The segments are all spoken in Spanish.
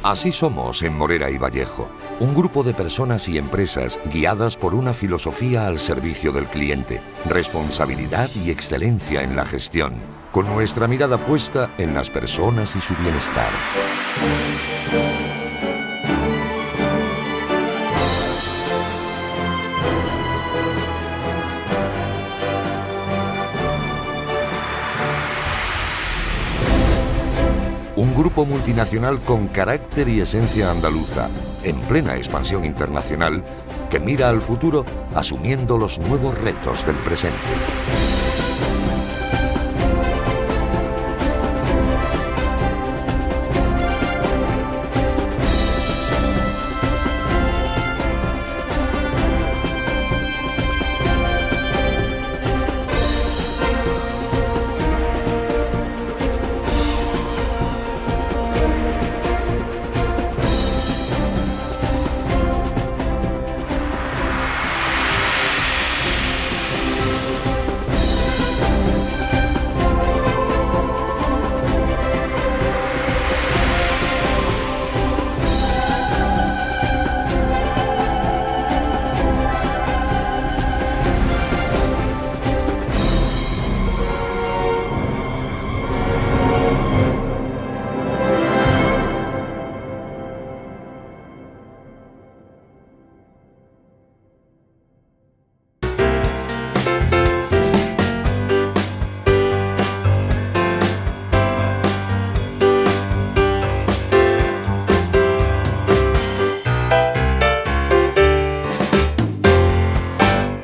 Así somos en Morera y Vallejo, un grupo de personas y empresas guiadas por una filosofía al servicio del cliente, responsabilidad y excelencia en la gestión, con nuestra mirada puesta en las personas y su bienestar. Un grupo multinacional con carácter y esencia andaluza, en plena expansión internacional, que mira al futuro asumiendo los nuevos retos del presente.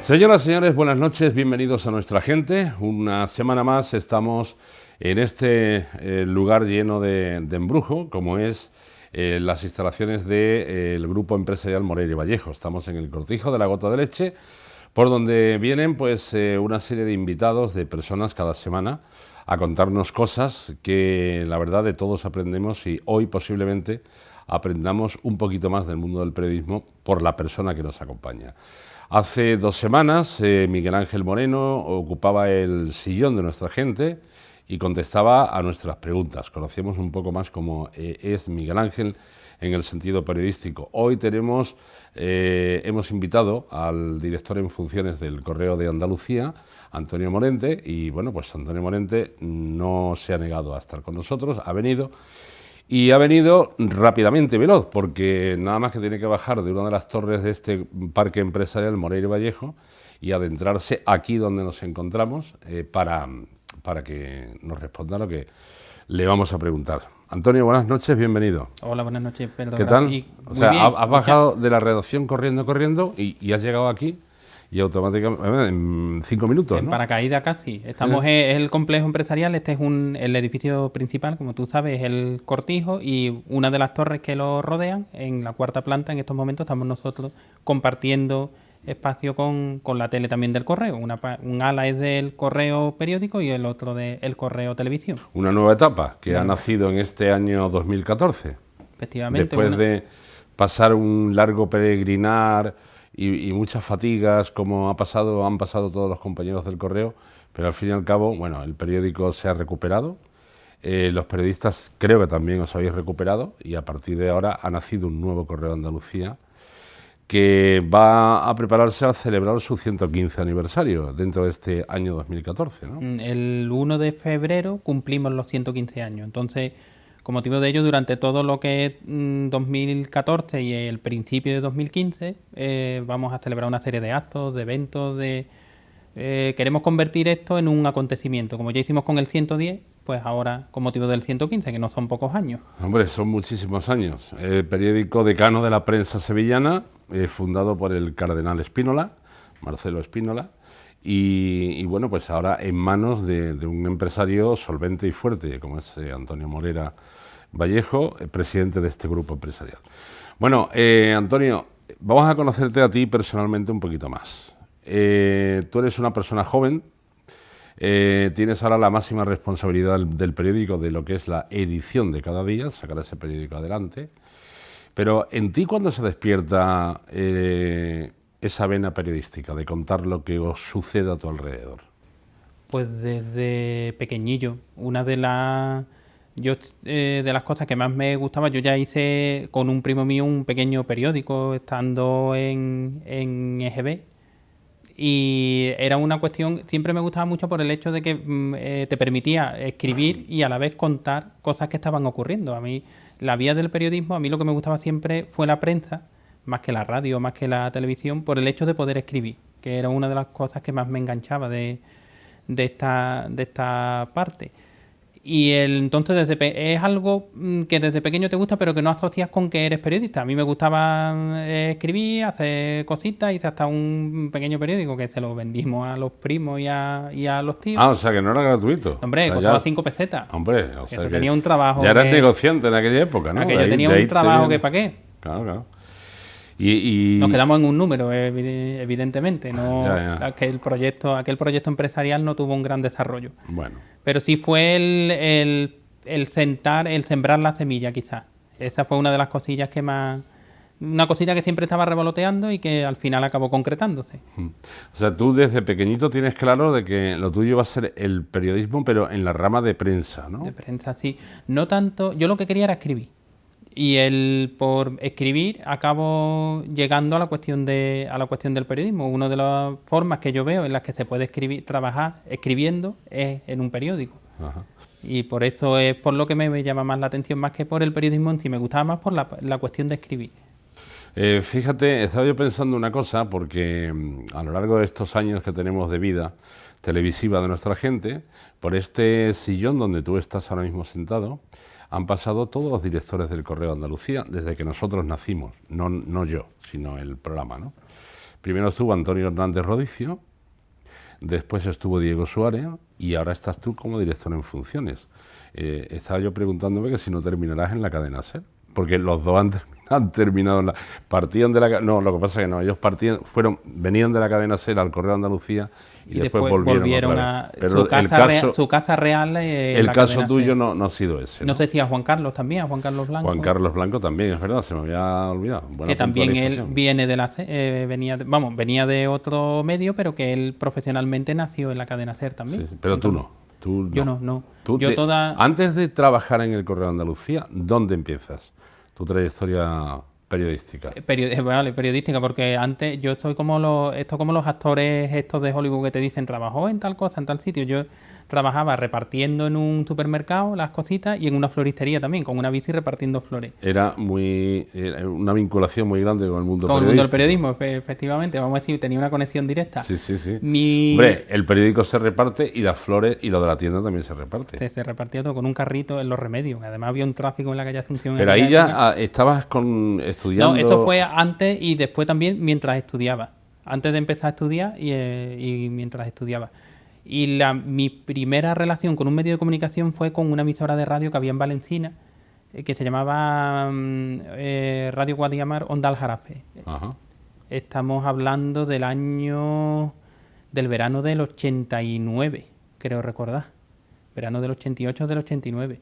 Señoras y señores, buenas noches, bienvenidos a Nuestra Gente. Una semana más estamos en este lugar lleno de embrujo, como es las instalaciones del Grupo Empresarial Morera y Vallejo. Estamos en el Cortijo de la Gota de Leche, por donde vienen pues una serie de invitados, de personas cada semana, a contarnos cosas que la verdad de todos aprendemos, y hoy posiblemente aprendamos un poquito más del mundo del periodismo por la persona que nos acompaña. Hace 2 semanas Miguel Ángel Moreno ocupaba el sillón de Nuestra Gente y contestaba a nuestras preguntas. Conocíamos un poco más cómo es Miguel Ángel en el sentido periodístico. Hoy hemos invitado al director en funciones del Correo de Andalucía, Antonio Morente, y bueno, pues Antonio Morente no se ha negado a estar con nosotros, ha venido. Y ha venido rápidamente, veloz, porque nada más que tiene que bajar de una de las torres de este parque empresarial Morera y Vallejo y adentrarse aquí donde nos encontramos para que nos responda lo que le vamos a preguntar. Antonio, buenas noches, bienvenido. Hola, buenas noches, Pedro. ¿Qué tal? O sea, bien, has bajado de la redacción corriendo y has llegado aquí y automáticamente en 5 minutos, en ¿no? paracaídas casi. Estamos en el complejo empresarial. Este es el edificio principal, como tú sabes, es el Cortijo, y una de las torres que lo rodean, en la 4ª planta, en estos momentos estamos nosotros compartiendo espacio con la tele también del Correo. Un ala es del Correo periódico y el otro del Correo televisión. Una nueva etapa que ha nacido en este año 2014. Efectivamente. Después de pasar un largo peregrinar y muchas fatigas, como han pasado todos los compañeros del Correo, pero al fin y al cabo, bueno, el periódico se ha recuperado, los periodistas creo que también os habéis recuperado, y a partir de ahora ha nacido un nuevo Correo de Andalucía que va a prepararse a celebrar su 115 aniversario dentro de este año 2014, ¿no? El 1 de febrero cumplimos los 115 años, entonces, con motivo de ello, durante todo lo que es 2014 y el principio de 2015, vamos a celebrar una serie de actos, de eventos, queremos convertir esto en un acontecimiento, como ya hicimos con el 110, pues ahora con motivo del 115, que no son pocos años. Hombre, son muchísimos años. El periódico decano de la prensa sevillana, fundado por el cardenal Spínola, Marcelo Spínola, y bueno, pues ahora en manos de un empresario solvente y fuerte, como es Antonio Morera Vallejo, presidente de este grupo empresarial. Bueno, Antonio, vamos a conocerte a ti personalmente un poquito más. Tú eres una persona joven, tienes ahora la máxima responsabilidad del periódico, de lo que es la edición de cada día, sacar ese periódico adelante. Pero en ti, ¿cuándo se despierta esa vena periodística de contar lo que os sucede a tu alrededor? Pues desde pequeñillo. Una de las Yo, de las cosas que más me gustaba, yo ya hice con un primo mío un pequeño periódico estando en EGB. Y era una cuestión, siempre me gustaba mucho por el hecho de que te permitía escribir y a la vez contar cosas que estaban ocurriendo. A mí, la vía del periodismo, a mí lo que me gustaba siempre fue la prensa, más que la radio, más que la televisión, por el hecho de poder escribir, que era una de las cosas que más me enganchaba de esta parte. Y entonces es algo que desde pequeño te gusta, pero que no asocias con que eres periodista. A mí me gustaba escribir, hacer cositas, hice hasta un pequeño periódico que se lo vendimos a los primos y a los tíos. Ah, o sea que no era gratuito. Hombre, O sea, costaba ya- 5 pesetas. Hombre, o sea Eso que tenía un trabajo. ya eras que- negociante en aquella época, ¿no? Aquello De ahí- tenía de ahí un te trabajo viene- que para qué. Claro, claro. Y Nos quedamos en un número, evidentemente. No, Ya, ya. aquel proyecto empresarial no tuvo un gran desarrollo. bueno, Pero sí fue el sembrar la semilla, quizás. Esa fue una de las cosillas que más... Una cosita que siempre estaba revoloteando y que al final acabó concretándose. o sea, tú desde pequeñito tienes claro de que lo tuyo va a ser el periodismo, pero en la rama de prensa, ¿no? De prensa, sí. No tanto... Yo lo que quería era escribir. Y por escribir acabo llegando a la cuestión del periodismo. Una de las formas que yo veo en las que se puede trabajar escribiendo es en un periódico. Ajá. Y por eso es por lo que me llama más la atención, más que por el periodismo en sí. Me gustaba más por la cuestión de escribir. Fíjate, estaba yo pensando una cosa, porque a lo largo de estos años que tenemos de vida televisiva de nuestra gente, por este sillón donde tú estás ahora mismo sentado, han pasado todos los directores del Correo de Andalucía desde que nosotros nacimos, no yo, sino el programa, ¿no? Primero estuvo Antonio Hernández Rodicio, después estuvo Diego Suárez y ahora estás tú como director en funciones. Estaba yo preguntándome que si no terminarás en la cadena SER, porque los dos han terminado en la... Partían de la... No, lo que pasa es que no, ellos venían de la cadena SER al Correo de Andalucía y después volvieron otra vez. Pero su casa real. El caso tuyo no ha sido ese, No ¿no? sé si a Juan Carlos también, a Juan Carlos Blanco. Juan Carlos Blanco también, es verdad, se me había olvidado. Buena Que también él puntualización. viene venía de otro medio, pero que él profesionalmente nació en la cadena SER también. Sí, sí, pero tú no. Tú Yo no. Tú Yo Antes de trabajar en el Correo de Andalucía, ¿dónde empiezas tu trayectoria periodística? Vale, periodística, porque antes yo estoy como los actores estos de Hollywood que te dicen trabajó en tal cosa, en tal sitio. Yo trabajaba repartiendo en un supermercado las cositas y en una floristería también, con una bici repartiendo flores. Era una vinculación muy grande con el mundo Con el mundo del periodístico. periodismo, efectivamente, vamos a decir, tenía una conexión directa. Sí, sí, sí. Mi- Hombre, el periódico se reparte y las flores y lo de la tienda también se reparte. Se repartía todo con un carrito en Los Remedios. Además había un tráfico en la calle Asunción. en Pero ahí aquella época. ya estabas estudiando... No, esto fue antes y después también mientras estudiaba. Antes de empezar a estudiar y mientras estudiaba. Y mi primera relación con un medio de comunicación fue con una emisora de radio que había en Valencina, que se llamaba Radio Guadiamar Onda al Jarafe. Ajá. Estamos hablando del verano del 89, creo recordar. Verano del 88 o del 89.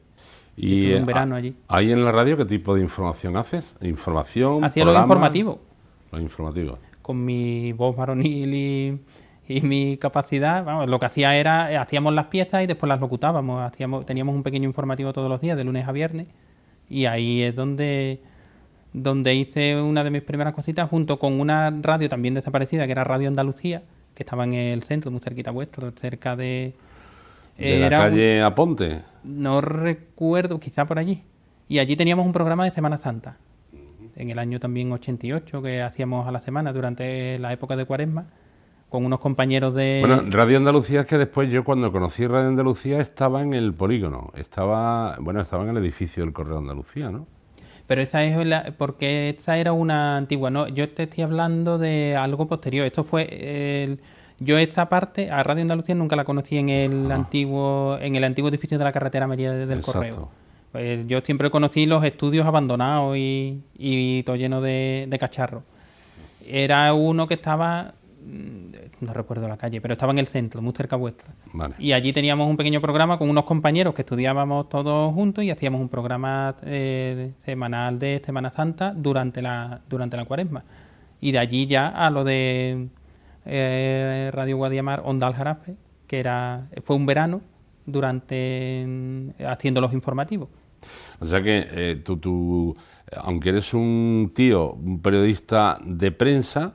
Y Estuve un verano allí. ahí en la radio, ¿qué tipo de información haces? ¿Información? Hacía lo programa? informativo. Lo informativo. Con mi voz varonil y mi capacidad, vamos, lo que hacía era, hacíamos las piezas y después las locutábamos, teníamos un pequeño informativo todos los días, de lunes a viernes, y ahí es donde hice una de mis primeras cositas, junto con una radio también desaparecida, que era Radio Andalucía, que estaba en el centro, muy cerquita vuestro, cerca de... ¿De la era calle Aponte? No recuerdo, quizá por allí. Y allí teníamos un programa de Semana Santa, en el año también 88, que hacíamos a la semana durante la época de Cuaresma, con unos compañeros de... Bueno, Radio Andalucía es que después yo cuando conocí Radio Andalucía estaba en el polígono, estaba en el edificio del Correo de Andalucía, ¿no? Pero porque esta era una antigua, ¿no? Yo te estoy hablando de algo posterior. Esto fue... yo esta parte, a Radio Andalucía nunca la conocí en el antiguo edificio de la carretera María del Exacto. Correo. Pues yo siempre conocí los estudios abandonados y todo lleno de cacharros. Era uno que estaba... No recuerdo la calle, pero estaba en el centro, muy cerca vuestra. Vale. Y allí teníamos un pequeño programa con unos compañeros que estudiábamos todos juntos y hacíamos un programa semanal de Semana Santa durante la Cuaresma. Y de allí ya a lo de Radio Guadiamar Onda al Jarafe, que fue un verano haciendo los informativos. O sea que aunque eres un periodista de prensa,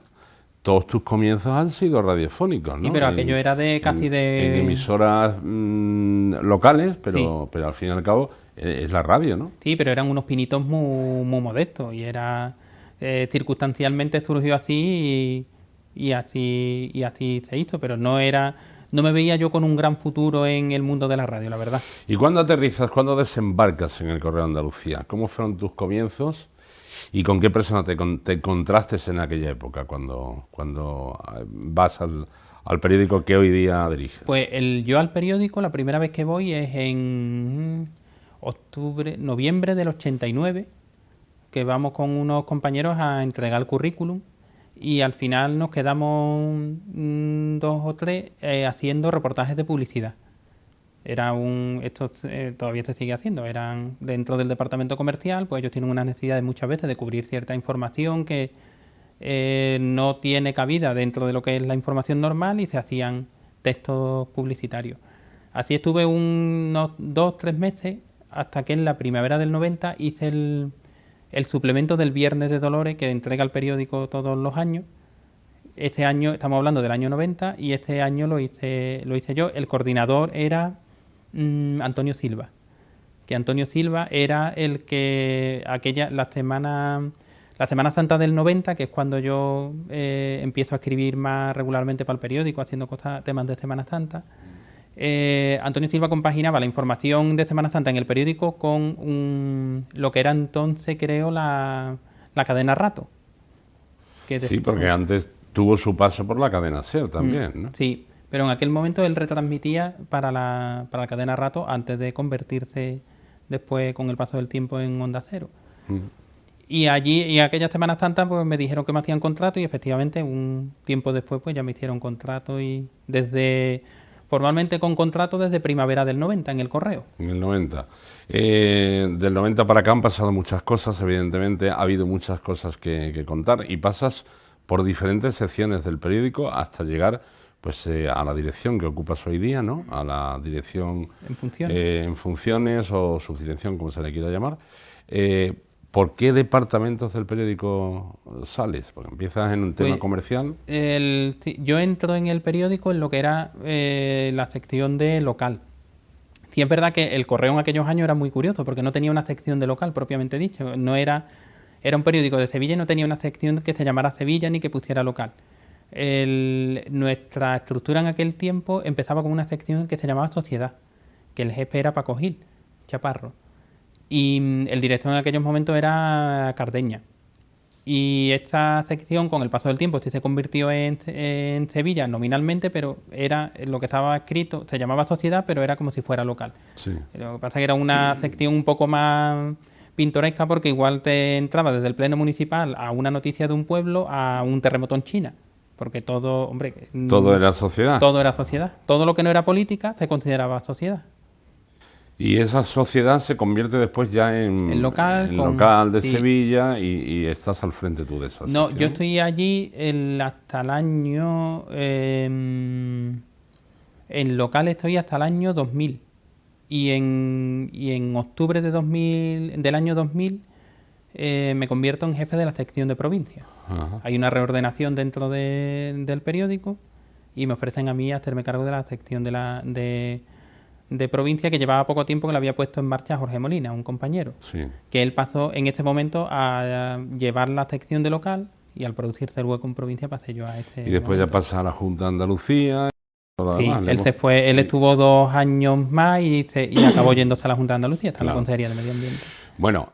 todos tus comienzos han sido radiofónicos, ¿no? Sí, pero aquello era de casi en emisoras locales, pero, Sí. pero al fin y al cabo es la radio, ¿no? Sí, pero eran unos pinitos muy modestos y era circunstancialmente surgió así y así se hizo, pero no me veía yo con un gran futuro en el mundo de la radio, la verdad. ¿Y cuándo aterrizas, cuándo desembarcas en el Correo de Andalucía? ¿Cómo fueron tus comienzos y con qué persona te encontraste en aquella época cuando vas al periódico que hoy día diriges? Pues yo al periódico la primera vez que voy es en noviembre del 89, que vamos con unos compañeros a entregar el currículum y al final nos quedamos 2 o 3 haciendo reportajes de publicidad. Esto todavía se sigue haciendo, eran dentro del departamento comercial, pues ellos tienen una necesidad muchas veces de cubrir cierta información que no tiene cabida dentro de lo que es la información normal y se hacían textos publicitarios. Así estuve unos 2 o 3 meses hasta que en la primavera del 90 hice el suplemento del Viernes de Dolores que entrega el periódico todos los años. Este año, estamos hablando del año 90, y este año lo hice yo. El coordinador era Antonio Silva, que Antonio Silva era el que la Semana Santa del 90, que es cuando yo empiezo a escribir más regularmente para el periódico, haciendo temas de Semana Santa. Antonio Silva compaginaba la información de Semana Santa en el periódico con lo que era entonces, creo, la cadena Rato. Sí, porque antes tuvo su paso por la cadena SER también, ¿no? Sí, pero en aquel momento él retransmitía para la cadena Rato antes de convertirse después, con el paso del tiempo, en Onda Cero. Y aquellas Semanas Santas pues me dijeron que me hacían contrato y efectivamente un tiempo después pues ya me hicieron contrato y formalmente con contrato desde primavera del 90 en el Correo. En el 90. Del 90 para acá han pasado muchas cosas, evidentemente, ha habido muchas cosas que contar y pasas por diferentes secciones del periódico hasta llegar pues a la dirección que ocupas hoy día, ¿no? A la dirección en funciones o subdirección, como se le quiera llamar. ¿Por qué departamentos del periódico sales? Porque empiezas en un tema comercial. Yo entro en el periódico en lo que era la sección de local. Sí, es verdad que el Correo en aquellos años era muy curioso porque no tenía una sección de local propiamente dicho. Era un periódico de Sevilla y no tenía una sección que se llamara Sevilla ni que pusiera local. Nuestra estructura en aquel tiempo empezaba con una sección que se llamaba Sociedad, que el jefe era Paco Gil Chaparro. Y el director en aquellos momentos era Cardeña. Y esta sección, con el paso del tiempo, sí se convirtió en Sevilla nominalmente, pero era lo que estaba escrito, se llamaba Sociedad, pero era como si fuera local. Sí. Lo que pasa es que era una sección un poco más pintoresca porque igual te entraba desde el pleno municipal a una noticia de un pueblo a un terremoto en China. Porque todo era sociedad. Todo era sociedad. Todo lo que no era política se consideraba sociedad. Y esa sociedad se convierte después ya en local de Sevilla y estás al frente tú de esa sección. No, yo estoy allí hasta el año... en local estoy hasta el año 2000. Y en octubre del año 2000 me convierto en jefe de la sección de provincia. Ajá. Hay una reordenación dentro del periódico y me ofrecen a mí hacerme cargo de la sección de provincia, que llevaba poco tiempo, que la había puesto en marcha Jorge Molina, un compañero. Sí. Que él pasó en este momento a llevar la sección de local y al producirse el hueco en provincia pasé yo a este. Y después momento. ya pasa a la Junta de Andalucía. Sí, él se fue, él estuvo 2 años más y acabó yéndose a la Junta de Andalucía, está en la Consejería de Medio Ambiente. Bueno,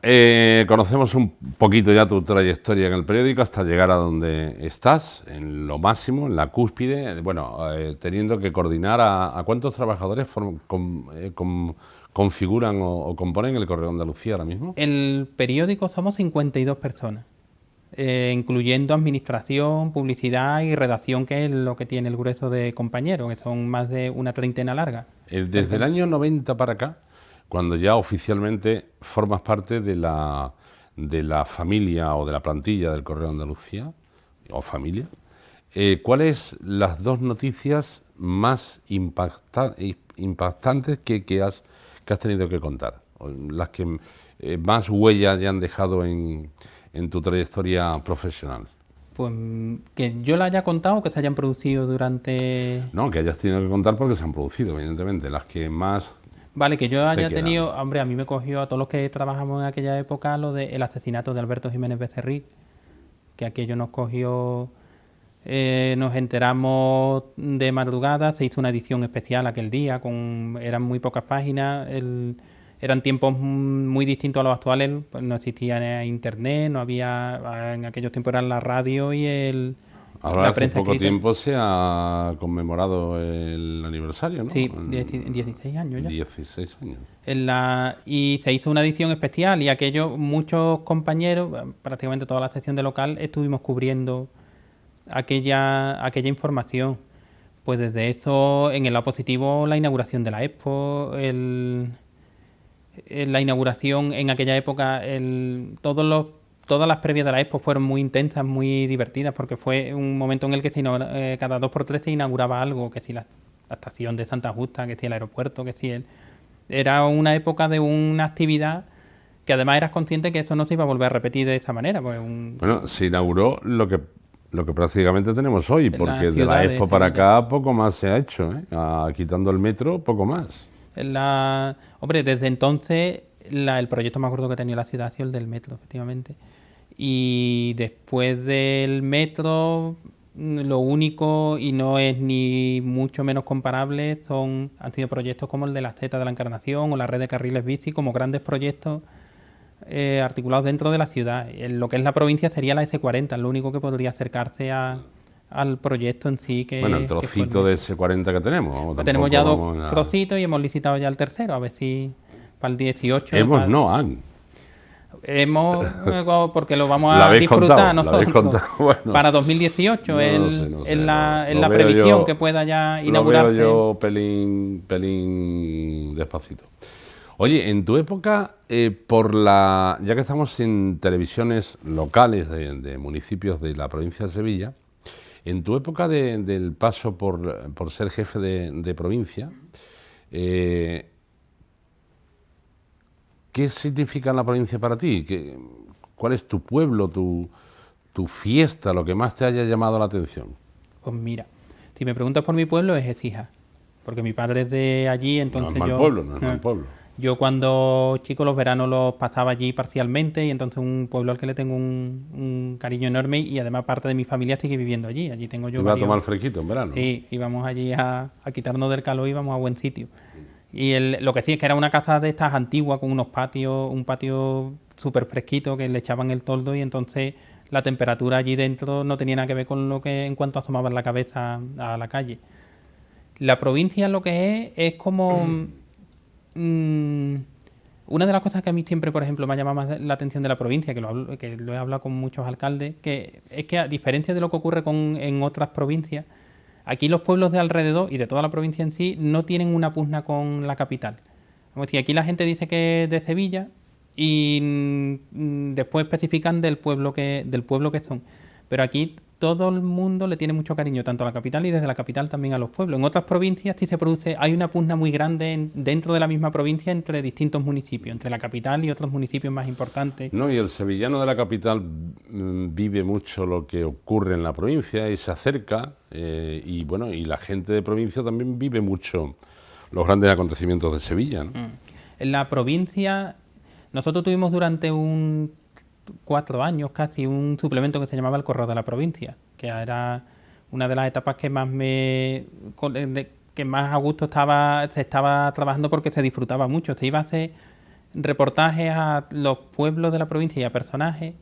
conocemos un poquito ya tu trayectoria en el periódico hasta llegar a donde estás, en lo máximo, en la cúspide, teniendo que coordinar a cuántos trabajadores configuran o componen el Correo de Andalucía ahora mismo. El periódico somos 52 personas, incluyendo administración, publicidad y redacción, que es lo que tiene el grueso de compañeros, que son más de una treintena larga. Desde el año 90 para acá, cuando ya oficialmente formas parte de la familia o de la plantilla del Correo de Andalucía, o familia, ¿cuáles las 2 noticias más impactantes que has tenido que contar? O las que más huella ya han dejado en tu trayectoria profesional. Pues que yo la haya contado o que se hayan producido durante... No, que hayas tenido que contar porque se han producido, evidentemente. Las que más... Vale, que yo haya quedan. tenido... Hombre, a mí me cogió a todos los que trabajamos en aquella época lo del asesinato de Alberto Jiménez Becerril, que aquello nos cogió... nos enteramos de madrugada, se hizo una edición especial aquel día, eran muy pocas páginas, eran tiempos muy distintos a los actuales, pues no existía internet, no había, en aquellos tiempos eran la radio y Ahora la hace prensa poco escrita. tiempo se ha conmemorado el aniversario, ¿no? Sí, 16 años ya. 16 años. Y se hizo una edición especial y aquello, muchos compañeros, prácticamente toda la sección de local, estuvimos cubriendo aquella información. Pues desde eso, en el lado positivo, la inauguración de la Expo, la inauguración en aquella época, todas las previas de la Expo fueron muy intensas, muy divertidas, porque fue un momento en el que cada 2 por 3 se inauguraba algo, que si la estación de Santa Justa, que si el aeropuerto, que si era una época de una actividad que además eras consciente que eso no se iba a volver a repetir de esta manera. Pues Bueno, se inauguró lo que prácticamente tenemos hoy, porque de la Expo para Sevilla. acá poco más se ha hecho, ¿eh? Quitando el metro, poco más. Hombre, desde entonces el proyecto más gordo que tenía la ciudad ha sido el del metro, efectivamente. Y después del metro, lo único, y no es ni mucho menos comparable, han sido proyectos como el de la Z de la Encarnación o la red de carriles bici, como grandes proyectos articulados dentro de la ciudad. En lo que es la provincia sería la S40, lo único que podría acercarse al proyecto en sí. Bueno, el trocito de S40 que tenemos. Pues tenemos ya 2 trocitos y hemos licitado ya el tercero, a ver si para el 18... porque lo vamos a disfrutar nosotros. Bueno, para 2018 no sé, la previsión que pueda ya inaugurarse. Lo veo yo pelín despacito. Oye, en tu época, ya que estamos en televisiones locales de municipios de la provincia de Sevilla, en tu época del paso por ser jefe de provincia, ¿qué significa la provincia para ti? ¿Cuál es tu pueblo, tu fiesta, lo que más te haya llamado la atención? Pues mira, si me preguntas por mi pueblo es Écija, porque mi padre es de allí, entonces no es mal pueblo. Yo cuando chico los veranos los pasaba allí parcialmente y entonces un pueblo al que le tengo un cariño enorme y además parte de mi familia sigue viviendo allí. Allí tengo yo. ¿Iba a tomar fresquito en verano? Sí, íbamos allí a quitarnos del calor y íbamos a buen sitio. Y lo que sí es que era una casa de estas antiguas con unos patios, un patio súper fresquito que le echaban el toldo y entonces la temperatura allí dentro no tenía nada que ver con lo que en cuanto asomaban la cabeza a la calle. La provincia lo que es como... una de las cosas que a mí siempre, por ejemplo, me ha llamado más la atención de la provincia, que lo he hablado con muchos alcaldes, que es que a diferencia de lo que ocurre en otras provincias, aquí los pueblos de alrededor y de toda la provincia en sí no tienen una pugna con la capital. Como decir, aquí la gente dice que es de Sevilla y después especifican del pueblo que son. Pero aquí todo el mundo le tiene mucho cariño tanto a la capital y desde la capital también a los pueblos. En otras provincias sí hay una pugna muy grande dentro de la misma provincia entre distintos municipios, entre la capital y otros municipios más importantes. No, y el sevillano de la capital vive mucho lo que ocurre en la provincia y se acerca, y la gente de provincia también vive mucho los grandes acontecimientos de Sevilla, ¿no? En la provincia, nosotros tuvimos durante 4 años casi un suplemento que se llamaba el Correo de la Provincia, que era una de las etapas que más a gusto se estaba trabajando porque se disfrutaba mucho. Se iba a hacer reportajes a los pueblos de la provincia y a personajes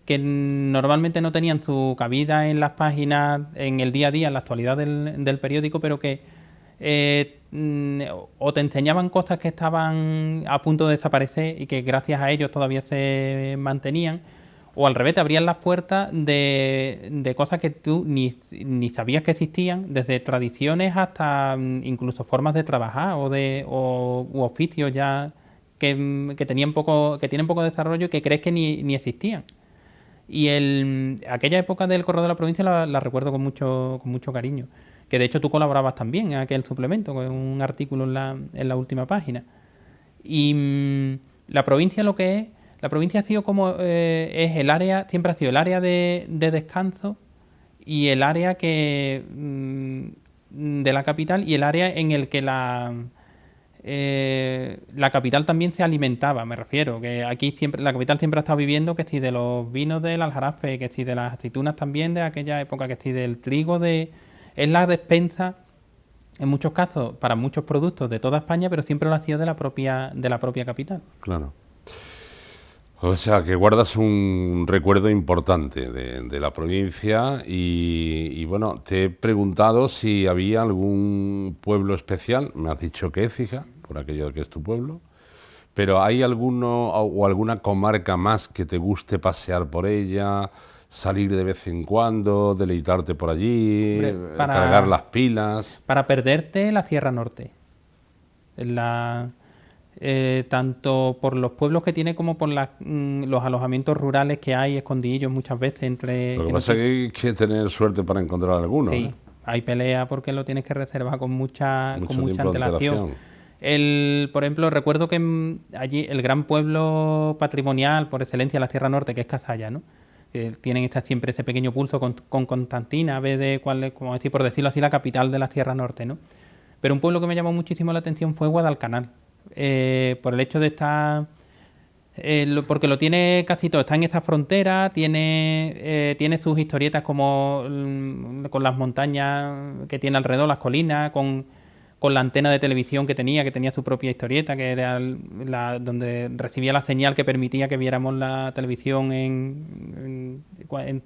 que normalmente no tenían su cabida en las páginas, en el día a día, en la actualidad del periódico, pero que o te enseñaban cosas que estaban a punto de desaparecer y que gracias a ellos todavía se mantenían, o al revés, te abrían las puertas de cosas que tú ni sabías que existían, desde tradiciones hasta incluso formas de trabajar u oficios ya que tienen poco desarrollo y que crees que ni existían. Y aquella época del Correo de la Provincia la recuerdo con mucho cariño. que de hecho tú colaborabas también en aquel suplemento, con un artículo en la última página. Y la provincia lo que es, la provincia ha sido como es el área, siempre ha sido el área de descanso y el área que de la capital y el área en el que la capital también se alimentaba, me refiero, que aquí siempre, la capital siempre ha estado viviendo que si de los vinos del Aljarafe, que si de las aceitunas también de aquella época, que si del trigo es la despensa en muchos casos para muchos productos de toda España, pero siempre lo ha sido de la propia capital. Claro. O sea, que guardas un recuerdo importante de la provincia y bueno, te he preguntado si había algún pueblo especial, me has dicho que Écija, por aquello que es tu pueblo, pero ¿hay alguno o alguna comarca más que te guste pasear por ella, salir de vez en cuando, deleitarte por allí, cargar las pilas? Para perderte, la Sierra Norte. Tanto por los pueblos que tiene como por los alojamientos rurales que hay escondidillos muchas veces entre... Lo que pasa es que hay que tener suerte para encontrar alguno. Sí, hay pelea porque lo tienes que reservar con mucha antelación. Por ejemplo, recuerdo que allí el gran pueblo patrimonial por excelencia de la Sierra Norte, que es Cazalla, ¿no? Tienen siempre ese pequeño pulso con Constantina, a vez de cuál es, como decir, por decirlo así, la capital de la Sierra Norte, ¿no? Pero un pueblo que me llamó muchísimo la atención fue Guadalcanal. Por el hecho de estar porque lo tiene casi todo, está en esa frontera, tiene sus historietas como con las montañas que tiene alrededor, las colinas, con la antena de televisión que tenía su propia historieta, que era donde recibía la señal que permitía que viéramos la televisión en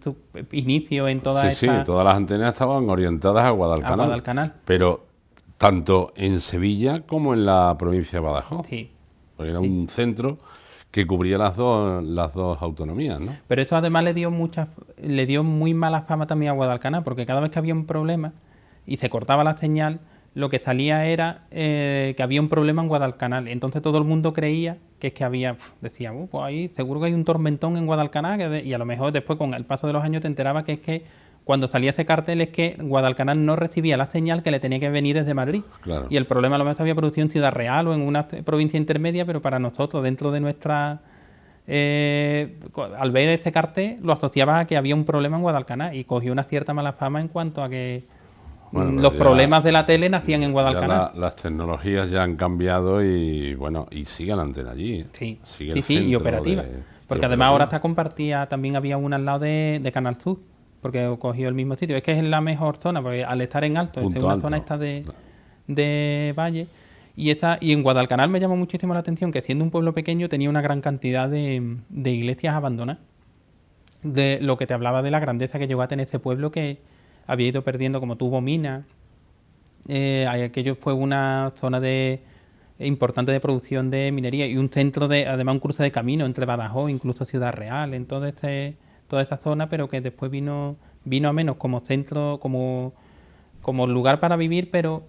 su inicio, en toda esta... Sí, todas las antenas estaban orientadas a Guadalcanal. Pero tanto en Sevilla como en la provincia de Badajoz. Sí. Porque era un centro que cubría las dos autonomías, ¿no? Pero esto además le dio muy mala fama también a Guadalcanal, porque cada vez que había un problema y se cortaba la señal, lo que salía era que había un problema en Guadalcanal. Entonces todo el mundo creía que es que había, decía, pues ahí seguro que hay un tormentón en Guadalcanal, y a lo mejor después con el paso de los años te enterabas que es que cuando salía ese cartel es que Guadalcanal no recibía la señal que le tenía que venir desde Madrid. Claro. Y el problema a lo mejor se había producido en Ciudad Real o en una provincia intermedia, pero para nosotros, dentro de nuestra... al ver ese cartel, lo asociaba a que había un problema en Guadalcanal y cogió una cierta mala fama en cuanto a que los problemas de la tele nacían en Guadalcanal. Las tecnologías ya han cambiado y bueno, y sigue la antena allí. Sí, y operativa. Porque además ahora está compartida, también había una al lado de Canal Sur, porque cogió el mismo sitio. Es que es la mejor zona, porque al estar en alto, es una zona esta de valle. Y en Guadalcanal me llamó muchísimo la atención que siendo un pueblo pequeño tenía una gran cantidad de iglesias abandonadas. De lo que te hablaba de la grandeza que llegó a tener ese pueblo, que había ido perdiendo, como tuvo minas. Aquello fue una zona importante de producción de minería y un centro además un cruce de camino entre Badajoz, incluso Ciudad Real, en toda esa zona, pero que después vino a menos como centro, como lugar para vivir, pero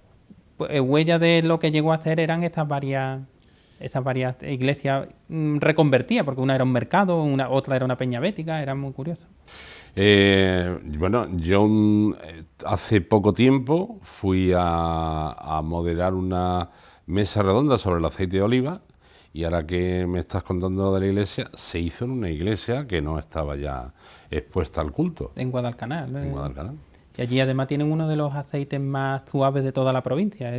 huella de lo que llegó a hacer eran estas varias iglesias reconvertidas, porque una era un mercado, otra era una peña bética, era muy curioso. Bueno, yo hace poco tiempo fui a moderar una mesa redonda sobre el aceite de oliva y ahora que me estás contando de la iglesia, se hizo en una iglesia que no estaba ya expuesta al culto. En Guadalcanal. En Guadalcanal. Y allí además tienen uno de los aceites más suaves de toda la provincia.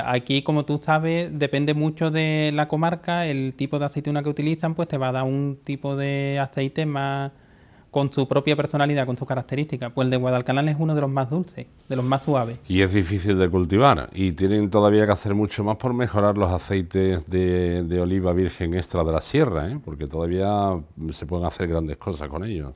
Aquí, como tú sabes, depende mucho de la comarca, el tipo de aceituna que utilizan, pues te va a dar un tipo de aceite más con su propia personalidad, con sus características. Pues el de Guadalcanal es uno de los más dulces, de los más suaves. Y es difícil de cultivar y tienen todavía que hacer mucho más por mejorar los aceites de oliva virgen extra de la sierra, porque todavía se pueden hacer grandes cosas con ellos.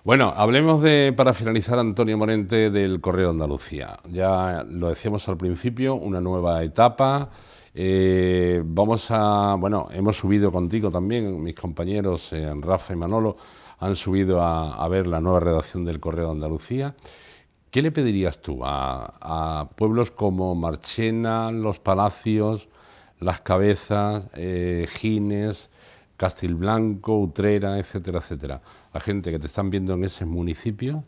Bueno, hablemos para finalizar, Antonio Morente, del Correo de Andalucía. Ya lo decíamos al principio, una nueva etapa. Hemos subido contigo también, mis compañeros Rafa y Manolo, han subido a ver la nueva redacción del Correo de Andalucía. ¿Qué le pedirías tú a pueblos como Marchena, Los Palacios, Las Cabezas, Gines, Castilblanco, Utrera, etcétera, etcétera? A gente que te están viendo en ese municipio,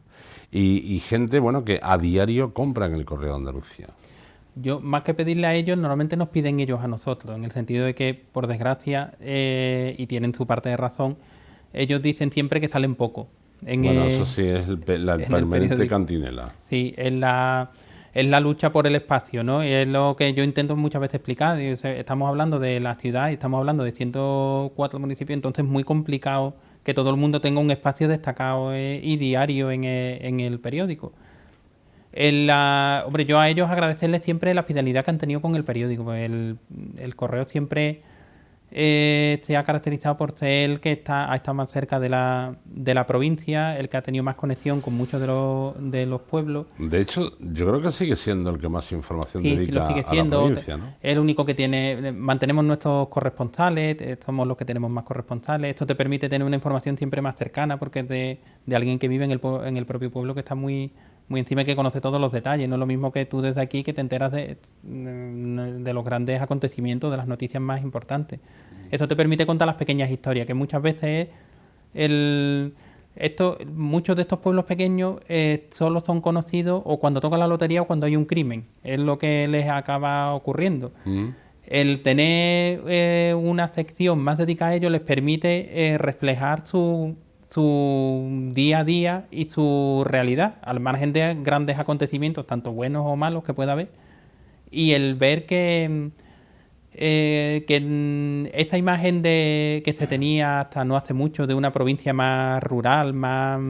y gente, bueno, que a diario compra en el Correo de Andalucía. Yo, más que pedirle a ellos, normalmente nos piden ellos a nosotros, en el sentido de que, por desgracia, y tienen su parte de razón, ellos dicen siempre que salen poco. Bueno, eso sí es el permanente cantinela. Sí, es la lucha por el espacio, ¿no? Y es lo que yo intento muchas veces explicar. Estamos hablando de la ciudad y estamos hablando de 104 municipios, entonces es muy complicado que todo el mundo tenga un espacio destacado y diario en el periódico. Hombre, yo a ellos agradecerles siempre la fidelidad que han tenido con el periódico. Pues el Correo siempre se ha caracterizado por ser el que ha estado más cerca de la provincia, el que ha tenido más conexión con muchos de los pueblos. De hecho, yo creo que sigue siendo el que más información Sí, dedica lo sigue a siendo, la provincia, ¿no? Es el único que tiene, mantenemos nuestros corresponsales, somos los que tenemos más corresponsales. Esto te permite tener una información siempre más cercana porque es de alguien que vive en el propio pueblo, que está muy encima y que conoce todos los detalles. No es lo mismo que tú desde aquí, que te enteras de los grandes acontecimientos, de las noticias más importantes. Esto te permite contar las pequeñas historias, que muchas veces muchos de estos pueblos pequeños solo son conocidos o cuando toca la lotería o cuando hay un crimen. Es lo que les acaba ocurriendo. El tener una sección más dedicada a ello les permite reflejar su día a día y su realidad, al margen de grandes acontecimientos, tanto buenos o malos que pueda haber, y el ver que esa imagen que se tenía hasta no hace mucho de una provincia más rural, más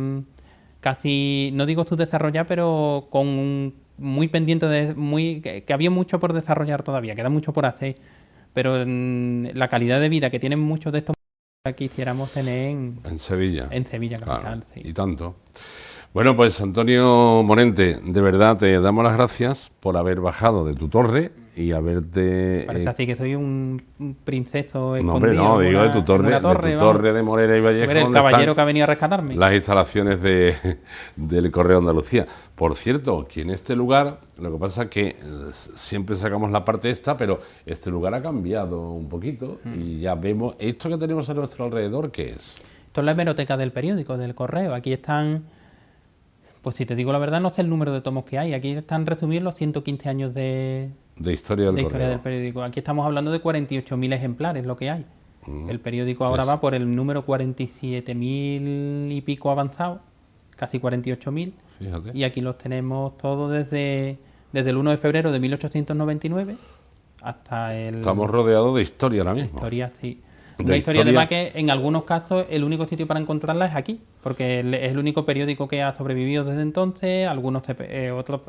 casi, no digo subdesarrollada, pero con muy pendiente que había mucho por desarrollar todavía, queda mucho por hacer, pero la calidad de vida que tienen muchos de estos quisiéramos tener en Sevilla. En Sevilla capital, claro, sí. Y tanto. Bueno, pues Antonio Morente, de verdad te damos las gracias por haber bajado de tu torre y haberte... Parece así que soy un princeso escondido. No, hombre, no, digo de tu torre de Morera y Vallejo. El caballero que ha venido a rescatarme. Las instalaciones del Correo de Andalucía. Por cierto, que en este lugar, lo que pasa es que siempre sacamos la parte esta, pero este lugar ha cambiado un poquito y ya vemos esto que tenemos a nuestro alrededor, ¿qué es? Esto es la hemeroteca del periódico, del Correo. Aquí están, pues si te digo la verdad, no sé el número de tomos que hay. Aquí están resumidos los 115 años de historia del periódico. Aquí estamos hablando de 48.000 ejemplares, lo que hay. El periódico ahora va por el número 47.000 y pico avanzado, casi 48.000. Fíjate. Y aquí los tenemos todos desde el 1 de febrero de 1899 hasta el... Estamos rodeados de historia ahora mismo. Historia, sí. Una historia además que en algunos casos el único sitio para encontrarla es aquí, porque es el único periódico que ha sobrevivido desde entonces. Algunos otros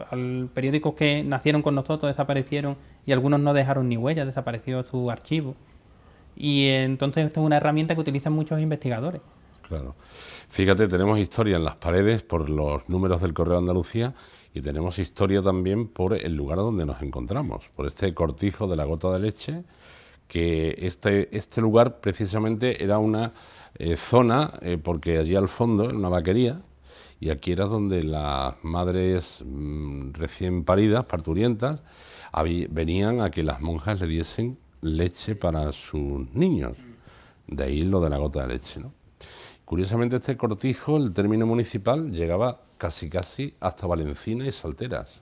periódicos que nacieron con nosotros desaparecieron y algunos no dejaron ni huella, desapareció su archivo. Y entonces esto es una herramienta que utilizan muchos investigadores. Claro. Fíjate, tenemos historia en las paredes por los números del Correo de Andalucía y tenemos historia también por el lugar donde nos encontramos, por este cortijo de la Gota de Leche, que este lugar precisamente era una zona, porque allí al fondo era una vaquería y aquí era donde las madres recién paridas, parturientas, venían a que las monjas le diesen leche para sus niños. De ahí lo de la Gota de Leche, ¿no? Curiosamente este cortijo, el término municipal, llegaba casi hasta Valencina y Salteras,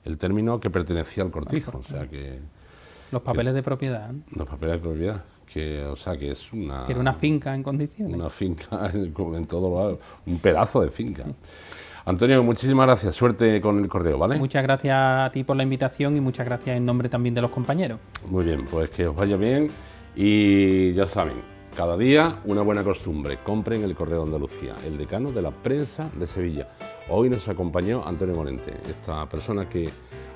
el término que pertenecía al cortijo, o sea que... Los papeles de propiedad. Los papeles de propiedad, que es una... Que era una finca en condiciones. Una finca en todo lo lado, un pedazo de finca. Antonio, muchísimas gracias, suerte con el correo, ¿vale? Muchas gracias a ti por la invitación y muchas gracias en nombre también de los compañeros. Muy bien, pues que os vaya bien y ya saben, cada día una buena costumbre, compren el Correo de Andalucía, el decano de la prensa de Sevilla. Hoy nos acompañó Antonio Morente, esta persona que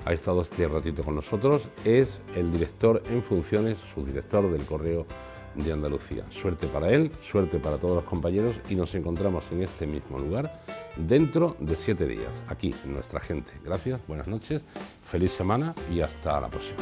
ha estado este ratito con nosotros, es el director en funciones, subdirector del Correo de Andalucía. Suerte para él, suerte para todos los compañeros y nos encontramos en este mismo lugar dentro de 7 días, aquí en Nuestra Gente. Gracias, buenas noches, feliz semana y hasta la próxima.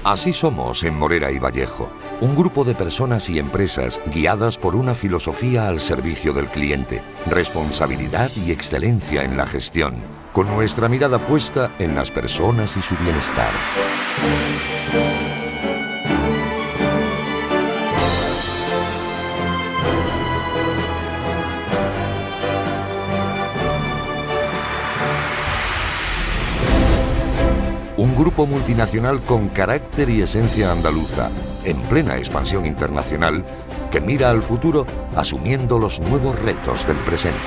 Así somos en Morera y Vallejo, un grupo de personas y empresas guiadas por una filosofía al servicio del cliente, responsabilidad y excelencia en la gestión, con nuestra mirada puesta en las personas y su bienestar. Un grupo multinacional con carácter y esencia andaluza, en plena expansión internacional, que mira al futuro asumiendo los nuevos retos del presente.